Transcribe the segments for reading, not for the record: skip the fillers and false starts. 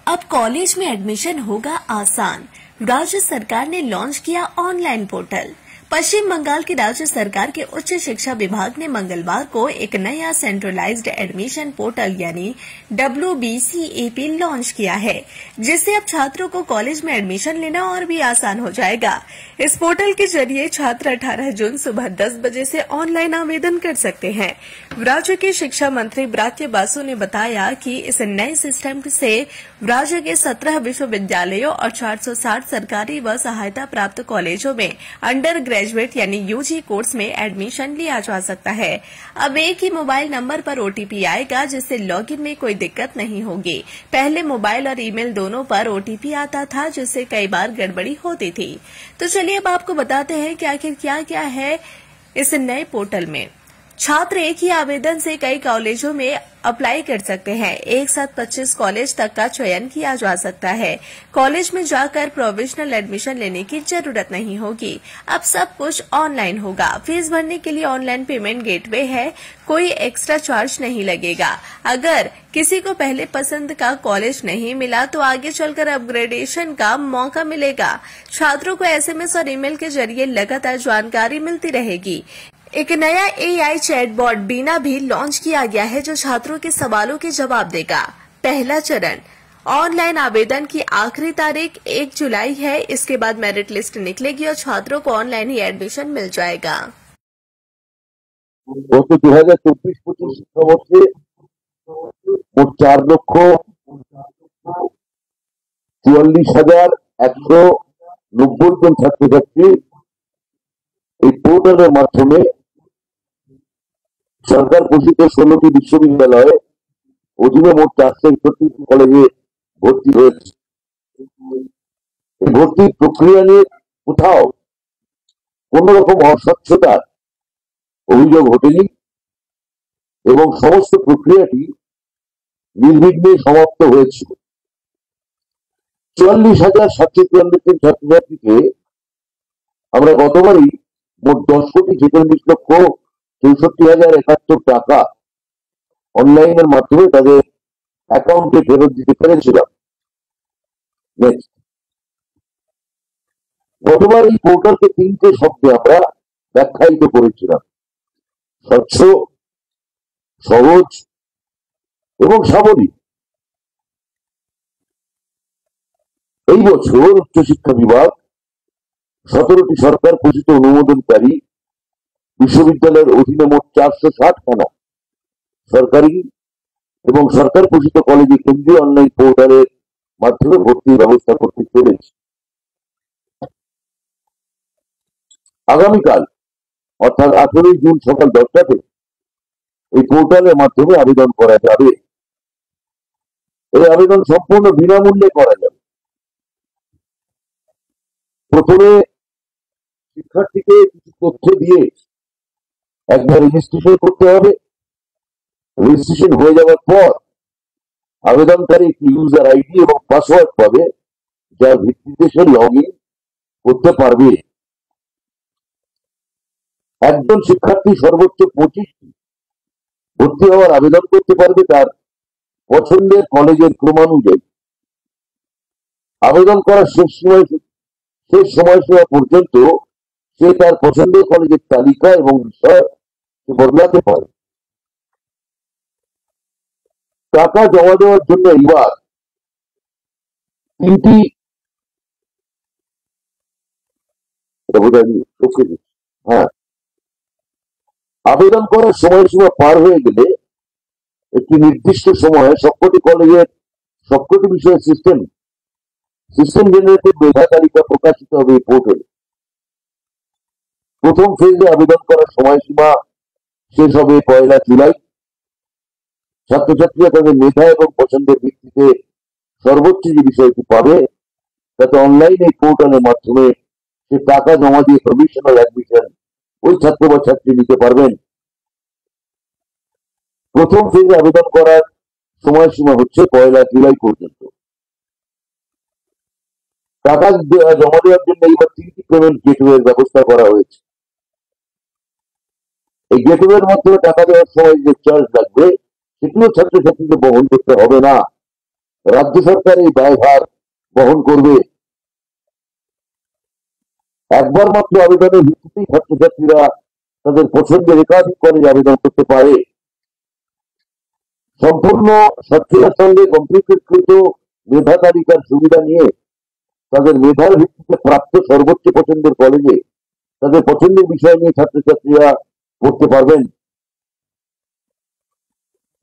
अब कॉलेज में एडमिशन होगा आसान। राज्य सरकार ने लॉन्च किया ऑनलाइन पोर्टल। पश्चिम बंगाल की राज्य सरकार के उच्च शिक्षा विभाग ने मंगलवार को एक नया सेंट्रलाइज्ड एडमिशन पोर्टल यानी WBCAP लॉन्च किया है, जिससे अब छात्रों को कॉलेज में एडमिशन लेना और भी आसान हो जाएगा। इस पोर्टल के जरिए छात्र 18 जून सुबह 10 बजे से ऑनलाइन आवेदन कर सकते हैं। राज्य के शिक्षा मंत्री ब्रात्य बासु ने बताया कि इस नए सिस्टम से राज्य के 17 विश्वविद्यालयों और 460 सरकारी व सहायता प्राप्त कॉलेजों में अंडर ग्रेजुएट यानी यूजी कोर्स में एडमिशन लिया जा सकता है। अब एक ही मोबाइल नंबर पर OTP आएगा, जिससे लॉगिन में कोई दिक्कत नहीं होगी। पहले मोबाइल और ईमेल दोनों पर OTP आता था, जिससे कई बार गड़बड़ी होती थी। तो चलिए अब आपको बताते हैं कि आखिर क्या क्या है इस नए पोर्टल में। छात्र एक ही आवेदन से कई कॉलेजों में अप्लाई कर सकते हैं। एक साथ 25 कॉलेज तक का चयन किया जा सकता है। कॉलेज में जाकर प्रोविजनल एडमिशन लेने की जरूरत नहीं होगी। अब सब कुछ ऑनलाइन होगा। फीस भरने के लिए ऑनलाइन पेमेंट गेटवे है, कोई एक्स्ट्रा चार्ज नहीं लगेगा। अगर किसी को पहले पसंद का कॉलेज नहीं मिला तो आगे चलकर अपग्रेडेशन का मौका मिलेगा। छात्रों को SMS और ईमेल के जरिए लगातार जानकारी मिलती रहेगी। एक नया AI चैटबॉट बीना भी लॉन्च किया गया है, जो छात्रों के सवालों के जवाब देगा। पहला चरण ऑनलाइन आवेदन की आखिरी तारीख 1 जुलाई है। इसके बाद मेरिट लिस्ट निकलेगी और छात्रों को ऑनलाइन ही एडमिशन मिल जाएगा। গত 2024-25 শিক্ষাবর্ষে মোট 4,44,190 জন ছাত্রছাত্রী এই পোর্টালের মাধ্যমে সরকার ঘোষিত 16টি বিশ্ববিদ্যালয়ে অধীনে মোট 431টি কলেজে ভর্তি হয়েছে। এই ভর্তির প্রক্রিয়া নিয়ে কোথাও কোন রকম অস্বচ্ছতার অভিযোগ ওঠেনি এবং সমস্ত প্রক্রিয়াটি নির্বিঘ্নে সমাপ্ত হয়েছিল। 44,794 জন ছাত্রছাত্রীকে আমরা গতবারই মোট 10,46,64,071 টাকা অনলাইনের মাধ্যমে তাদের অ্যাকাউন্টে ফেরত দিতে পেরেছিলাম। গতবার এই পোর্টালকে 3টে শব্দে আমরা ব্যাখ্যায়িত করেছিলাম: স্বচ্ছ, সহজ এবং সাবলীল। এই বছর উচ্চশিক্ষা বিভাগ 17টি সরকার ঘোষিত অনুমোদনকারী বিশ্ববিদ্যালয়ের অধীনে মোট 460খানা সরকারি এবং সরকার ঘোষিত কলেজে কেন্দ্রীয় অনলাইন পোর্টালের মাধ্যমে ভর্তির ব্যবস্থা করতে চলেছে। আগামীকাল অর্থাৎ 18 জুন সকাল 10টাতে এই পোর্টালের মাধ্যমে আবেদন করা যাবে। এই আবেদন সম্পূর্ণ বিনামূল্যে করা যাবে। প্রথমে শিক্ষার্থীকে কিছু তথ্য দিয়ে একবার রেজিস্ট্রেশন করতে হবে। রেজিস্ট্রেশন হয়ে যাওয়ার পর আবেদনকারী একটি ইউজার আইডি এবং পাসওয়ার্ড পাবে, যার ভিত্তিতে সে লগইন করতে পারবে। একজন শিক্ষার্থী সর্বোচ্চ 25টি ভর্তি হওয়ার আবেদন করতে পারবে তার পছন্দের কলেজের ক্রমানুযায়ী। আবেদন করার শেষ সময়সীমা পর্যন্ত সে তার পছন্দের কলেজের তালিকা এবং বিষয় বদলাতে পারে। টাকা জমা দেওয়ার জন্য এবার 3টি আবেদন করার সময়সীমা পার হয়ে গেলে একটি নির্দিষ্ট সময়ে সবকটি কলেজের সবকটি বিষয়ের সিস্টেম জেনারেটেড মেধা তালিকা প্রকাশিত হবে এই পোর্টালে। প্রথম ফেজে আবেদন করার সময়সীমা শেষ হবে 1 জুলাই। ছাত্রছাত্রীরা তাদের মেধা এবং পছন্দের ভিত্তিতে সর্বোচ্চ যে বিষয়টি পাবে তাতে অনলাইন এই পোর্টালের মাধ্যমে সে টাকা জমা দিয়ে প্রভিশনাল অ্যাডমিশন ওই ছাত্র বা ছাত্রী নিতে পারবেন। প্রথম ফেজে আবেদন করার সময়সীমা হচ্ছে 1 জুলাই পর্যন্ত। টাকা জমা দেওয়ার জন্য এইবার 3টি পেমেন্ট গেটওয়ের ব্যবস্থা করা হয়েছে। এই গেটওয়ের মাধ্যমে টাকা দেওয়ার সময় যে চার্জ লাগবে সেটিও ছাত্রছাত্রীকে বহন করতে হবে না। রাজ্য সরকার এই ব্যয়ভার বহন করবে। একবার মাত্র আবেদনের ভিত্তিতেই ছাত্রছাত্রীরা তাদের পছন্দের একাধিক কলেজে আবেদন করতে পারে। সম্পূর্ণ স্বচ্ছতার সঙ্গে কম্পিউটারকৃত মেধা তালিকার সুবিধা নিয়ে তাদের মেধার ভিত্তিতে প্রাপ্ত সর্বোচ্চ পছন্দের কলেজে তাদের পছন্দের বিষয় নিয়ে ছাত্রছাত্রীরা পড়তে পারবেন।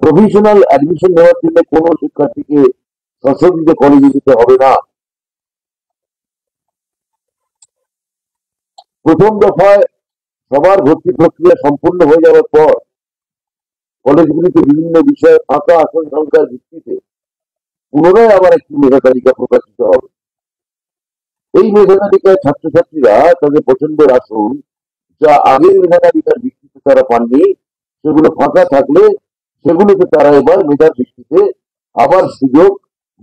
প্রফেশনাল অ্যাডমিশন নেওয়ার জন্য কোনো শিক্ষার্থীকে সংশোধিত কলেজে যেতে হবে না। প্রথম দফায় সবার ভর্তি প্রক্রিয়া সম্পূর্ণ হয়ে যাওয়ার পর কলেজগুলিতে বিভিন্ন বিষয়ে ফাঁকা আসন সংখ্যার ভিত্তিতে পুনরায় আবার একটি মেধা তালিকা প্রকাশিত হবে। এই মেধা তালিকায় ছাত্রছাত্রীরা তাদের পছন্দের আসন যা আগের মেধা তালিকার ভিত্তিতে তারা পাননি সেগুলো ফাঁকা থাকলে সেগুলোকে তারা এবার মেধার ভিত্তিতে আবার সুযোগ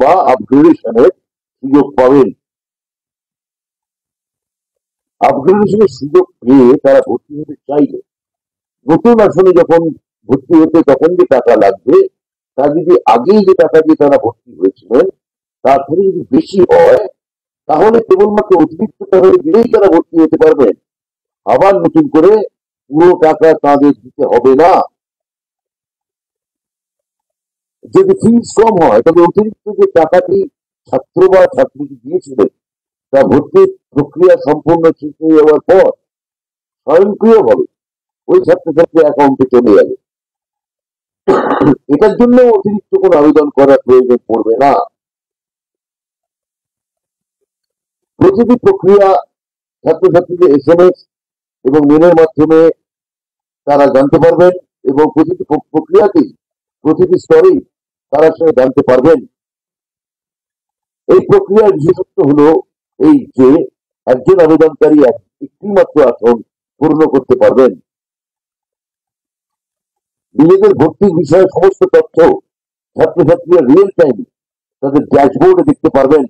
বা আপগ্রেডেশনের সুযোগ পাবেন। আপগ্রেডেশনের সুযোগ পেয়ে তারা ভর্তি হতে চাইলে নতুন আসনে যখন ভর্তি হতে তখন যে টাকা লাগবে তা যদি আগেই যে টাকা দিয়ে তারা ভর্তি হয়েছিলেন তার থেকে যদি বেশি হয় তাহলে কেবলমাত্র অতিরিক্ত টাকা দিলেই তারা ভর্তি হতে পারবেন। আবার নতুন করে পুরো টাকা তাদের দিতে হবে না। যদি ফিস কম হয় তবে অতিরিক্ত যে টাকাটি ছাত্র বা ছাত্রীকে দিয়েছিলেন তা ভর্তি প্রক্রিয়া সম্পূর্ণ শেষ হয়ে যাওয়ার পর স্বয়ংক্রিয়ভাবে ওই ছাত্রছাত্রী অ্যাকাউন্টে চলে যাবে। এটার জন্য অতিরিক্ত কোনো আবেদন করার প্রয়োজন পড়বে না। প্রতিটি প্রক্রিয়া ছাত্রছাত্রীদের SMS এবং মেলের মাধ্যমে তারা জানতে পারবেন এবং প্রতিটি প্রক্রিয়াতেই প্রতিটি স্তরেই তারা সেটা জানতে পারবেন। এই প্রক্রিয়ার বিশেষত্ব হলো এই যে একজন আবেদনকারী একটি মাত্র আসন পূর্ণ করতে পারবেন। নিজেদের ভর্তির বিষয়ে সমস্ত তথ্য ছাত্রছাত্রীরা রিয়েল টাইম তাদের ড্যাশবোর্ডে দেখতে পারবেন।